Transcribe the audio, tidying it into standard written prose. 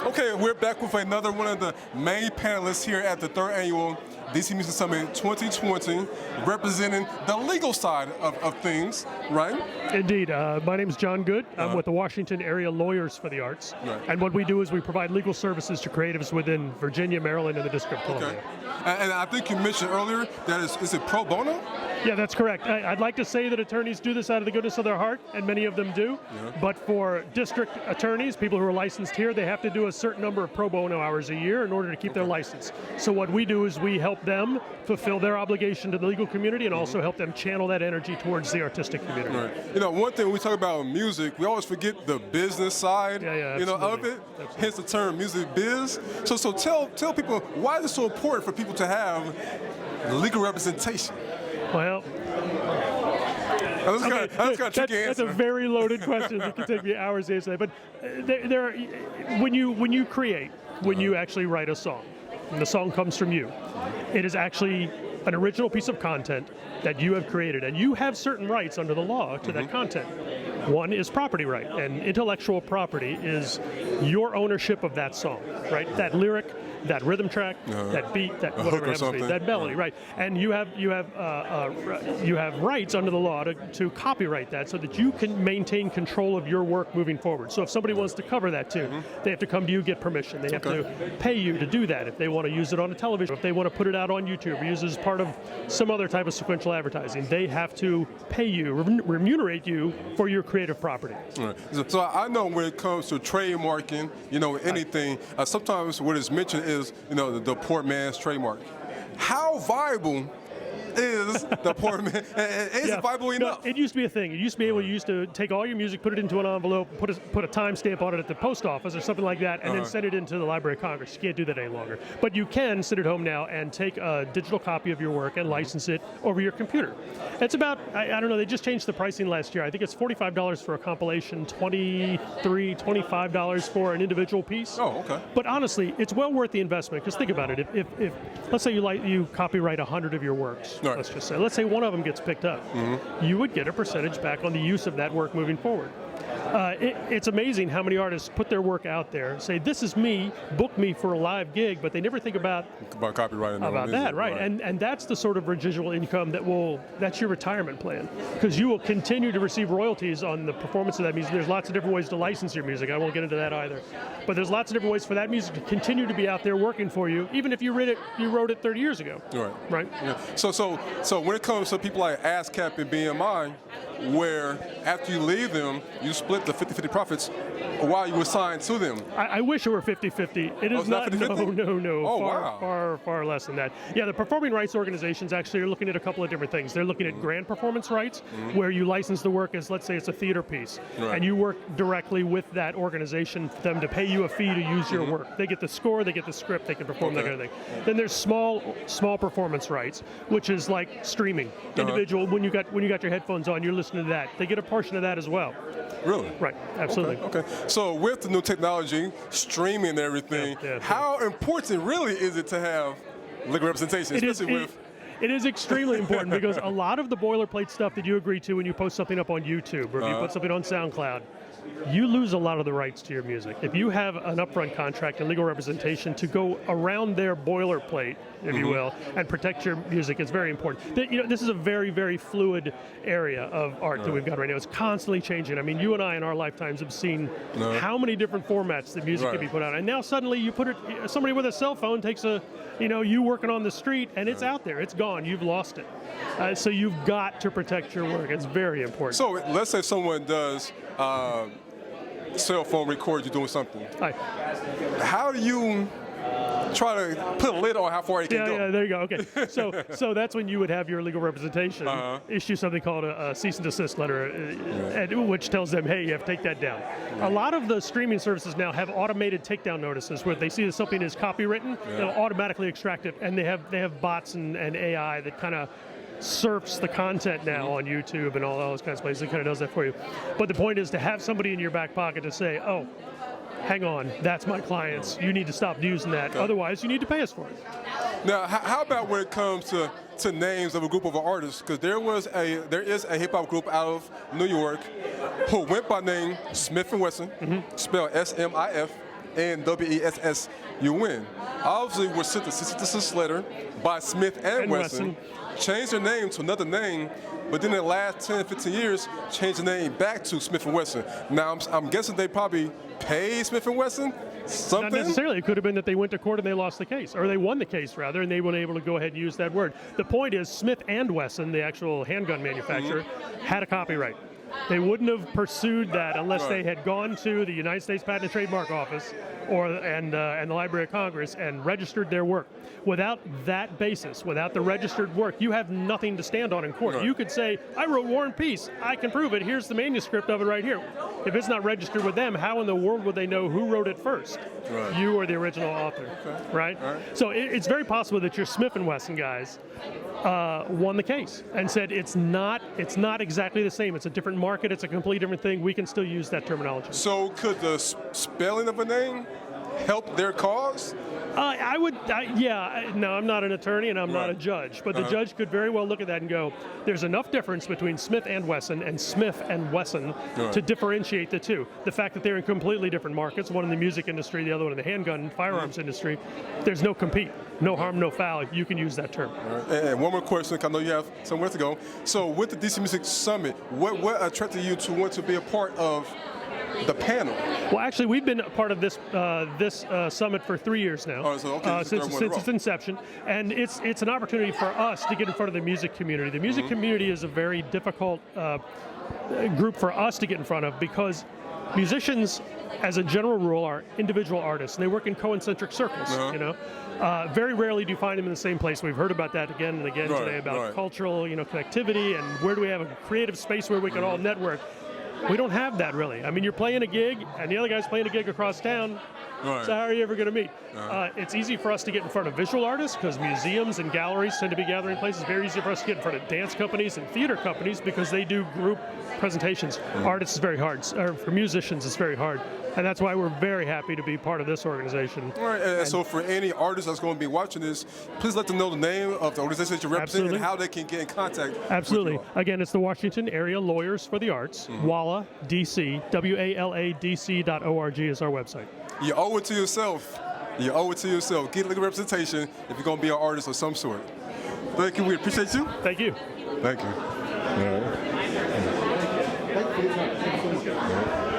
Okay, we're back with another one of the main panelists here at the third annual DC Music Summit 2020, representing the legal side of things, right? Indeed. My name is John Good. I'm with the Washington Area Lawyers for the Arts. Right. And what we do is we provide legal services to creatives within Virginia, Maryland, and the District of Columbia. Okay. And I think you mentioned earlier that is it pro bono? Yeah, that's correct. I'd like to say that attorneys do this out of the goodness of their heart, and many of them do. Yeah. But for district attorneys, people who are licensed here, they have to do a certain number of pro bono hours a year in order to keep their license. So what we do is we help them fulfill their obligation to the legal community and also help them channel that energy towards the artistic community. Right. You know, one thing when we talk about music, we always forget the business side, of it. Absolutely. Hence the term music biz. So tell people, why is it so important for people to have legal representation? Well, That's kind of tricky answer. That's a very loaded question. It can take me hours to answer that. But there are, when you create, when you actually write a song, and the song comes from you, it is actually an original piece of content that you have created, and you have certain rights under the law to that content. One is property right, and intellectual property is your ownership of that song, right? That lyric, that rhythm track, that beat, that whatever it happens to be, that melody, right? And you have rights under the law to copyright that, so that you can maintain control of your work moving forward. So if somebody wants to cover that tune, they have to come to you, get permission. They have to pay you to do that if they want to use it on a television, if they want to put it out on YouTube, or use it as part of some other type of sequential advertising. They have to pay you, remunerate you for your creative property. Right. So I know when it comes to trademarking, anything, sometimes what is mentioned is, the poor man's trademark. How viable is the poor man? Is it viable enough? It used to be a thing. It used to be able to take all your music, put it into an envelope, put a timestamp on it at the post office or something like that, and then send it into the Library of Congress. You can't do that any longer. But you can sit at home now and take a digital copy of your work and license it over your computer. It's about, I don't know, they just changed the pricing last year. I think it's $45 for a compilation, $25 for an individual piece. Oh, okay. But honestly, it's well worth the investment, because think about it. If let's say you copyright 100 of your works, let's just say, let's say one of them gets picked up, you would get a percentage back on the use of that work moving forward. It's amazing how many artists put their work out there, say, this is me, book me for a live gig, but they never think about copyrighting about that, right? And that's the sort of residual income that's your retirement plan, because you will continue to receive royalties on the performance of that music. There's lots of different ways to license your music. I won't get into that either. But there's lots of different ways for that music to continue to be out there working for you, even if you wrote it 30 years ago. Right? Yeah. So when it comes to people like ASCAP and BMI, where after you leave them, you split the 50-50 profits while you were signed to them. I wish it were 50-50. It is not. 50-50? No. Oh, far less than that. Yeah, the performing rights organizations actually are looking at a couple of different things. They're looking at grand performance rights, where you license the work as, let's say it's a theater piece, and you work directly with that organization for them to pay you a fee to use your work. They get the score, they get the script, they can perform that kind of thing. Then there's small performance rights, which is like streaming. Individual, when you got your headphones on, you're listening to that. They get a portion of that as well. Really? Right, absolutely. Okay. So with the new technology, streaming and everything, how important really is it to have legal representation, It is extremely important, because a lot of the boilerplate stuff that you agree to when you post something up on YouTube, or if you put something on SoundCloud, you lose a lot of the rights to your music. If you have an upfront contract and legal representation to go around their boilerplate, if you will, and protect your music, it's very important. This is a very, very fluid area of art that we've got right now. It's constantly changing. I mean, you and I in our lifetimes have seen how many different formats that music can be put out. And now suddenly you put it, somebody with a cell phone takes you working on the street, and it's out there. It's gone. You've lost it. So you've got to protect your work. It's very important. So let's say someone does cell phone record you doing something. How do you try to put a lid on how far you can go? Yeah, there you go. Okay. So that's when you would have your legal representation issue something called a cease and desist letter, which tells them, hey, you have to take that down. A lot of the streaming services now have automated takedown notices, where they see that something is copywritten, they'll automatically extract it, and they have bots and AI that kind of surfs the content now on YouTube and all those kinds of places. It kind of does that for you. But the point is to have somebody in your back pocket to say, oh, hang on, that's my clients. You need to stop using that. Otherwise, you need to pay us for it. Now, how about when it comes to names of a group of artists? Because there is a hip hop group out of New York who went by name Smif-N-Wessun, spelled S-M-I-F. Wessun. Obviously, we're sent this letter by Smith and Wesson, changed their name to another name, but then in the last 10, 15 years, changed the name back to Smith & Wesson. Now, I'm guessing they probably paid Smith & Wesson something? Not necessarily. It could have been that they went to court and they lost the case, or they won the case, rather, and they weren't able to go ahead and use that word. The point is, Smith & Wesson, the actual handgun manufacturer, had a copyright. They wouldn't have pursued that unless they had gone to the United States Patent and Trademark Office and the Library of Congress and registered their work. Without that basis, without the registered work, you have nothing to stand on in court. Right. You could say, I wrote War and Peace. I can prove it. Here's the manuscript of it right here. If it's not registered with them, how in the world would they know who wrote it first? Right. You or the original author, right? So it's very possible that your Smith & Wesson guys won the case and said it's not exactly the same. It's a different market. It's a completely different thing. We can still use that terminology. So could the spelling of a name help their cause? No, I'm not an attorney and I'm not a judge, but the judge could very well look at that and go, there's enough difference between Smith & Wesson and Smith & Wesson to differentiate the two. The fact that they're in completely different markets, one in the music industry, the other one in the handgun and firearms industry, there's no compete, no harm, no foul. You can use that term. And one more question, 'cause I know you have somewhere to go. So with the DC Music Summit, what attracted you to want to be a part of the panel? Well, actually, we've been a part of this summit for 3 years now, since its inception, and it's an opportunity for us to get in front of the music community. The music community is a very difficult group for us to get in front of because musicians, as a general rule, are individual artists, and they work in concentric circles. You know, very rarely do you find them in the same place. We've heard about that again and again today about cultural, connectivity, and where do we have a creative space where we can all network. We don't have that really. I mean, you're playing a gig, and the other guy's playing a gig across town. So how are you ever going to meet? It's easy for us to get in front of visual artists because museums and galleries tend to be gathering places. It's very easy for us to get in front of dance companies and theater companies because they do group presentations. Artists is very hard. Or for musicians, it's very hard. And that's why we're very happy to be part of this organization. All right, and so for any artist that's going to be watching this, please let them know the name of the organization that you represent and how they can get in contact. Absolutely. Again, it's the Washington Area Lawyers for the Arts, WALA DC, WALADC.org is our website. You owe it to yourself. You owe it to yourself. Get legal representation if you're going to be an artist of some sort. Thank you. We appreciate you. Thank you. Thank you.